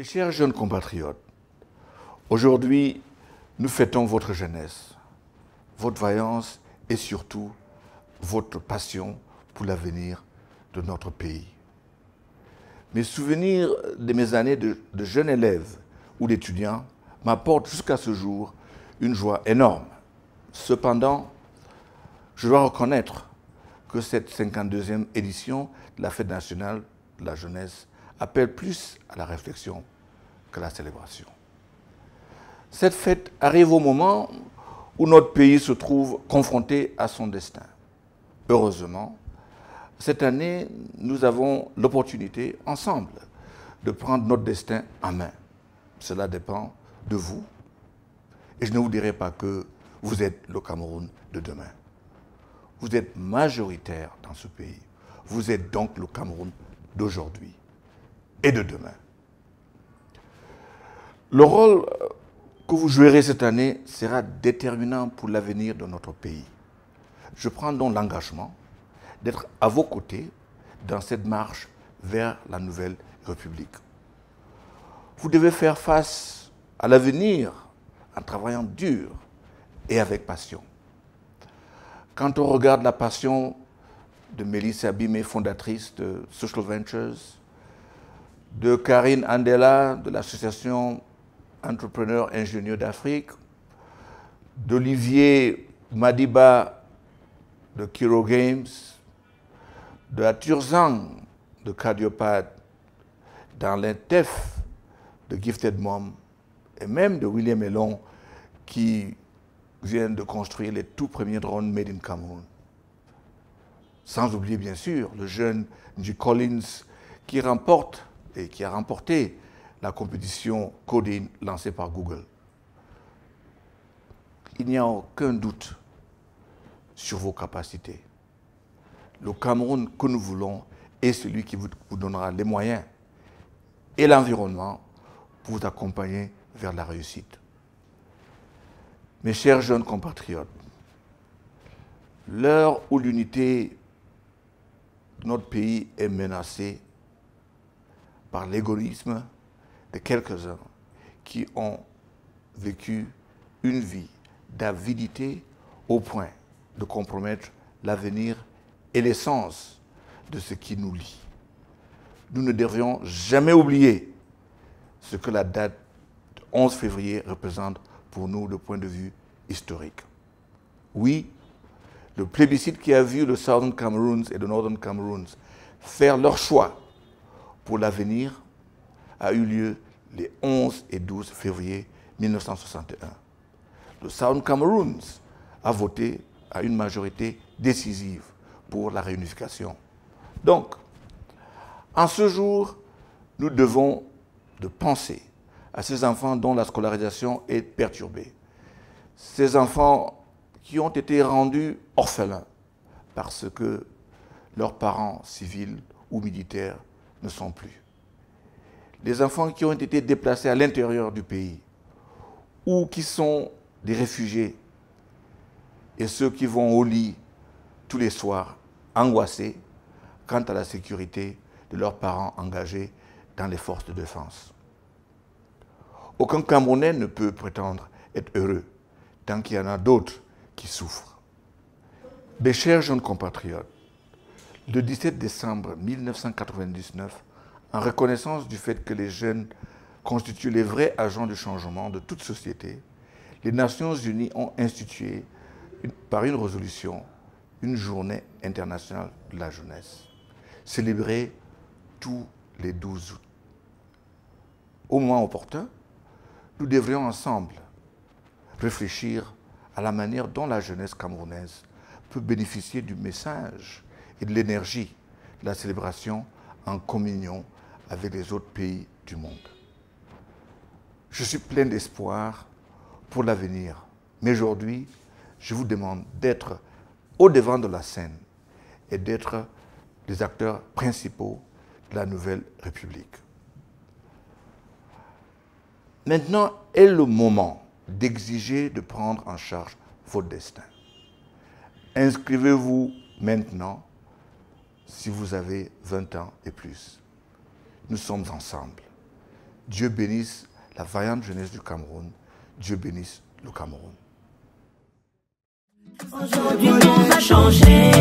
Mes chers jeunes compatriotes, aujourd'hui, nous fêtons votre jeunesse, votre vaillance et surtout votre passion pour l'avenir de notre pays. Mes souvenirs de mes années de jeune élève ou d'étudiant m'apportent jusqu'à ce jour une joie énorme. Cependant, je dois reconnaître que cette 52e édition de la Fête nationale de la jeunesse appelle plus à la réflexion que la célébration. Cette fête arrive au moment où notre pays se trouve confronté à son destin. Heureusement, cette année, nous avons l'opportunité, ensemble, de prendre notre destin en main. Cela dépend de vous. Et je ne vous dirai pas que vous êtes le Cameroun de demain. Vous êtes majoritaire dans ce pays. Vous êtes donc le Cameroun d'aujourd'hui et de demain. Le rôle que vous jouerez cette année sera déterminant pour l'avenir de notre pays. Je prends donc l'engagement d'être à vos côtés dans cette marche vers la nouvelle République. Vous devez faire face à l'avenir en travaillant dur et avec passion. Quand on regarde la passion de Mélissa Abimé, fondatrice de Social Ventures, de Karine Andela, de l'association Entrepreneurs Ingénieurs d'Afrique, d'Olivier Madiba de Kiro Games, de Aturzang de Cardiopad, dans l'INTEF de Gifted Mom, et même de William Elon qui vient de construire les tout premiers drones made in Cameroun. Sans oublier bien sûr le jeune Nji Collins qui remporte et qui a remporté la compétition Coding lancée par Google. Il n'y a aucun doute sur vos capacités. Le Cameroun que nous voulons est celui qui vous donnera les moyens et l'environnement pour vous accompagner vers la réussite. Mes chers jeunes compatriotes, l'heure où l'unité de notre pays est menacée par l'égoïsme de quelques-uns qui ont vécu une vie d'avidité au point de compromettre l'avenir et l'essence de ce qui nous lie. Nous ne devrions jamais oublier ce que la date du 11 février représente pour nous de point de vue historique. Oui, le plébiscite qui a vu le Southern Cameroons et le Northern Cameroons faire leur choix pour l'avenir a eu lieu les 11 et 12 février 1961. Le Southern Cameroons a voté à une majorité décisive pour la réunification. Donc, en ce jour, nous devons de penser à ces enfants dont la scolarisation est perturbée. Ces enfants qui ont été rendus orphelins parce que leurs parents civils ou militaires ne sont plus. Les enfants qui ont été déplacés à l'intérieur du pays ou qui sont des réfugiés et ceux qui vont au lit tous les soirs angoissés quant à la sécurité de leurs parents engagés dans les forces de défense. Aucun Camerounais ne peut prétendre être heureux tant qu'il y en a d'autres qui souffrent. Mes chers jeunes compatriotes, le 17 décembre 1999, en reconnaissance du fait que les jeunes constituent les vrais agents du changement de toute société, les Nations Unies ont institué par une résolution une journée internationale de la jeunesse, célébrée tous les 12 août. Au moment opportun, nous devrions ensemble réfléchir à la manière dont la jeunesse camerounaise peut bénéficier du message et de l'énergie de la célébration en communion avec les autres pays du monde. Je suis plein d'espoir pour l'avenir, mais aujourd'hui, je vous demande d'être au devant de la scène et d'être les acteurs principaux de la nouvelle République. Maintenant est le moment d'exiger de prendre en charge votre destin. Inscrivez-vous maintenant si vous avez 20 ans et plus. Nous sommes ensemble. Dieu bénisse la vaillante jeunesse du Cameroun. Dieu bénisse le Cameroun. Aujourd'hui, tout va changer.